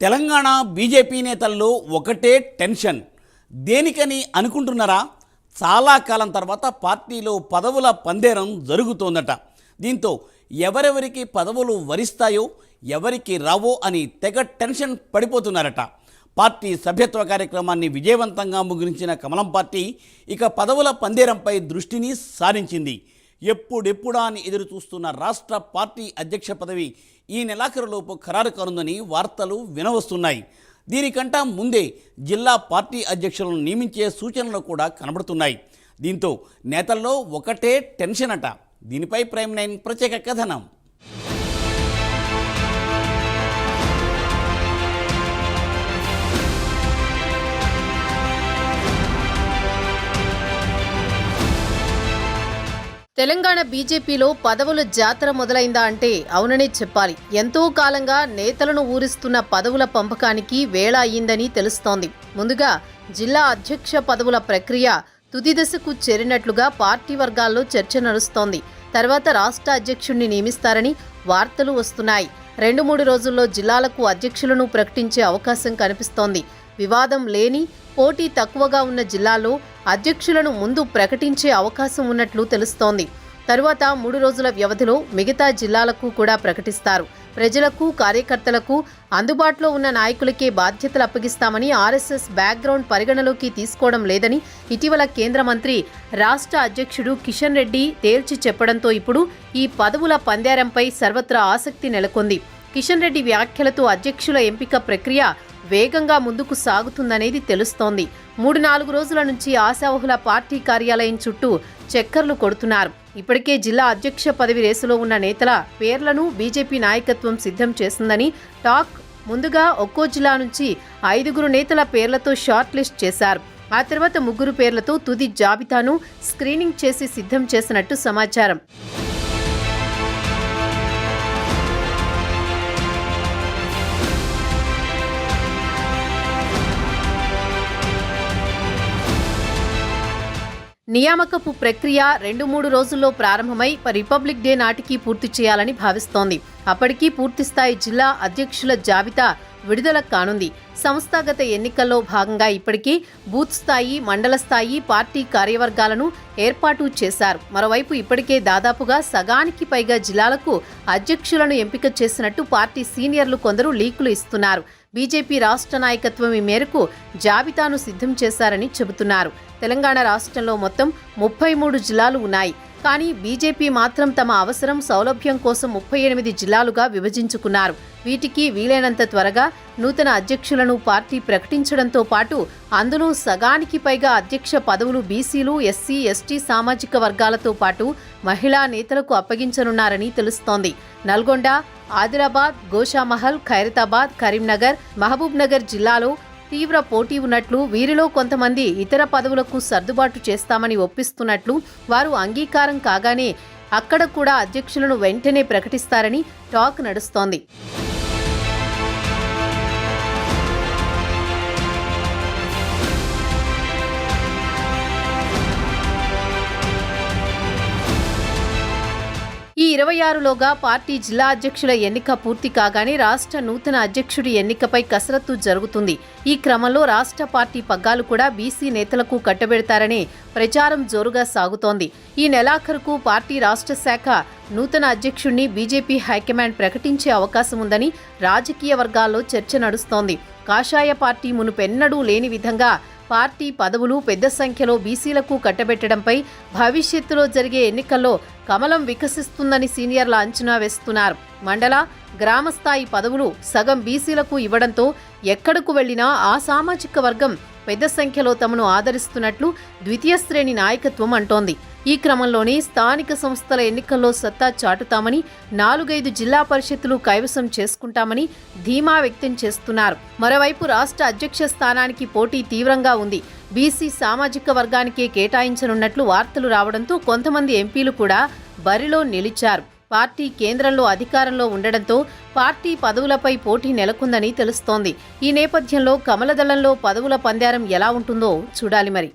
Telangana BJP నేతల్లో ఒకటే tension. దేనికని అనుకుంటున్నారా? చాలా కాలం తర్వాత పార్టీలో పదవుల పందేరం జరుగుతోందట. దీంతో ఎవరెవరికి పదవులు వరిస్తాయో ఎవరికి రావో అని తెగ టెన్షన్ పడిపోతున్నారట. పార్టీ సభ్యత్వ కార్యక్రమాన్ని విజయవంతంగా ముగించిన కమలం పార్టీ ఇక పదవుల పందేరంపై దృష్టిని సారించింది. ఎప్పుడెప్పుడా అని ఎదురు చూస్తున్న రాష్ట్ర పార్టీ అధ్యక్ష పదవి ఈ నెలాఖరులోపు ఖరారు కానుందని వార్తలు వినవస్తున్నాయి. దీనికంటా ముందే జిల్లా పార్టీ అధ్యక్షులను నియమించే సూచనలు కూడా కనబడుతున్నాయి. దీంతో నేతల్లో ఒకటే టెన్షన్ అట. దీనిపై ప్రైమ్ 9 ప్రత్యేక కథనం. తెలంగాణ బీజేపీలో పదవుల జాతర మొదలైందా అంటే అవుననే చెప్పాలి. ఎంతో కాలంగా నేతలను ఊరిస్తున్న పదవుల పంపకానికి వేళ అయ్యిందని తెలుస్తోంది. ముందుగా జిల్లా అధ్యక్ష పదవుల ప్రక్రియ తుది దశకు చేరినట్లుగా పార్టీ వర్గాల్లో చర్చ నడుస్తోంది. తర్వాత రాష్ట్ర అధ్యక్షుడిని నియమిస్తారని వార్తలు వస్తున్నాయి. 2-3 రోజుల్లో జిల్లాలకు అధ్యక్షులను ప్రకటించే అవకాశం కనిపిస్తోంది. వివాదం లేని, పోటీ తక్కువగా ఉన్న జిల్లాల్లో అధ్యక్షులను ముందు ప్రకటించే అవకాశం ఉన్నట్లు తెలుస్తోంది. తరువాత 3 రోజుల వ్యవధిలో మిగతా జిల్లాలకు కూడా ప్రకటిస్తారు. ప్రజలకు, కార్యకర్తలకు అందుబాటులో ఉన్న నాయకులకే బాధ్యతలు అప్పగిస్తామని ఆర్ఎస్ఎస్ బ్యాక్గ్రౌండ్ పరిగణలోకి తీసుకోవడం లేదని ఇటీవల కేంద్ర మంత్రి, రాష్ట్ర అధ్యక్షుడు కిషన్ రెడ్డి తేల్చి చెప్పడంతో ఇప్పుడు ఈ పదవుల పందేరంపై సర్వత్రా ఆసక్తి నెలకొంది. కిషన్ రెడ్డి వ్యాఖ్యలతో అధ్యక్షుల ఎంపిక ప్రక్రియ వేగంగా ముందుకు సాగుతుందనేది తెలుస్తోంది. 3-4 రోజుల నుంచి ఆశావహుల పార్టీ కార్యాలయం చుట్టూ చక్కర్లు కొడుతున్నారు. ఇప్పటికే జిల్లా అధ్యక్ష పదవి రేసులో ఉన్న నేతల పేర్లను బీజేపీ నాయకత్వం సిద్ధం చేసిందని టాక్. ముందుగా ఒక్కో జిల్లా నుంచి 5 నేతల పేర్లతో షార్ట్ లిస్ట్ చేశారు. ఆ తర్వాత 3 పేర్లతో తుది జాబితాను స్క్రీనింగ్ చేసి సిద్ధం చేసినట్టు సమాచారం. నియామకపు ప్రక్రియ 2-3 రోజుల్లో ప్రారంభమై రిపబ్లిక్ డే నాటికి పూర్తి చేయాలని భావిస్తోంది. అప్పటికీ పూర్తిస్థాయి జిల్లా అధ్యక్షుల జాబితా విడుదల కానుంది. సంస్థాగత ఎన్నికల్లో భాగంగా ఇప్పటికీ బూత్ స్థాయి, మండల స్థాయి పార్టీ కార్యవర్గాలను ఏర్పాటు చేశారు. మరోవైపు ఇప్పటికే దాదాపుగా సగానికి పైగా జిల్లాలకు అధ్యక్షులను ఎంపిక చేసినట్టు పార్టీ సీనియర్లు కొందరు లీకులు ఇస్తున్నారు. బీజేపీ రాష్ట్ర నాయకత్వం ఈ మేరకు జాబితాను సిద్ధం చేశారని చెబుతున్నారు. తెలంగాణ రాష్ట్రంలో మొత్తం 33 జిల్లాలు ఉన్నాయి. కానీ బీజేపీ మాత్రం తమ అవసరం, సౌలభ్యం కోసం 38 జిల్లాలుగా విభజించుకున్నారు. వీటికి వీలైనంత త్వరగా నూతన అధ్యక్షులను పార్టీ ప్రకటించడంతో పాటు అందులో సగానికి పైగా అధ్యక్ష పదవులు బీసీలు, ఎస్సీ, ఎస్టీ సామాజిక వర్గాలతో పాటు మహిళా నేతలకు అప్పగించనున్నారని తెలుస్తోంది. నల్గొండ, ఆదిలాబాద్, గోషామహల్, ఖైరతాబాద్, కరీంనగర్, మహబూబ్ నగర్ జిల్లాలో తీవ్ర పోటీ ఉన్నట్లు, వీరిలో కొంతమంది ఇతర పదవులకు సర్దుబాటు చేస్తామని ఒప్పిస్తున్నట్లు, వారు అంగీకారం కాగానే అక్కడ కూడా అధ్యక్షులను వెంటనే ప్రకటిస్తారని టాక్ నడుస్తోంది. ఈ 26లోగా పార్టీ జిల్లా అధ్యక్షుల ఎన్నిక పూర్తి కాగానే రాష్ట్ర నూతన అధ్యక్షుడి ఎన్నికపై కసరత్తు జరుగుతుంది. ఈ క్రమంలో రాష్ట్ర పార్టీ పగ్గాలు కూడా బీసీ నేతలకు కట్టబెడతారనే ప్రచారం జోరుగా సాగుతోంది. ఈ నెలాఖరుకు పార్టీ రాష్ట్ర శాఖ నూతన అధ్యక్షుడిని బీజేపీ హైకమాండ్ ప్రకటించే అవకాశం ఉందని రాజకీయ వర్గాల్లో చర్చ నడుస్తోంది. కాషాయ పార్టీ మునుపెన్నడూ లేని విధంగా పార్టీ పదవులు పెద్ద సంఖ్యలో బీసీలకు కట్టబెట్టడంపై భవిష్యత్తులో జరిగే ఎన్నికల్లో కమలం వికసిస్తుందని సీనియర్ల అంచనా వేస్తున్నారు. మండల, గ్రామ స్థాయి పదవులు సగం బీసీలకు ఇవ్వడంతో ఎక్కడకు వెళ్లినా ఆ సామాజిక వర్గం పెద్ద సంఖ్యలో తమను ఆదరిస్తున్నట్లు ద్వితీయ శ్రేణి నాయకత్వం అంటోంది. ఈ క్రమంలోనే స్థానిక సంస్థల ఎన్నికల్లో సత్తా చాటుతామని, 4-5 జిల్లా పరిషత్తులు కైవసం చేసుకుంటామని ధీమా వ్యక్తం చేస్తున్నారు. మరోవైపు రాష్ట్ర అధ్యక్ష స్థానానికి పోటీ తీవ్రంగా ఉంది. బీసీ సామాజిక వర్గానికే కేటాయించనున్నట్లు వార్తలు రావడంతో కొంతమంది ఎంపీలు కూడా బరిలో నిలిచారు. పార్టీ కేంద్రంలో అధికారంలో ఉండడంతో పార్టీ పదవులపై పోటీ నెలకొందని తెలుస్తోంది. ఈ నేపథ్యంలో కమలదళంలో పదవుల పందేరం ఎలా ఉంటుందో చూడాలి మరి.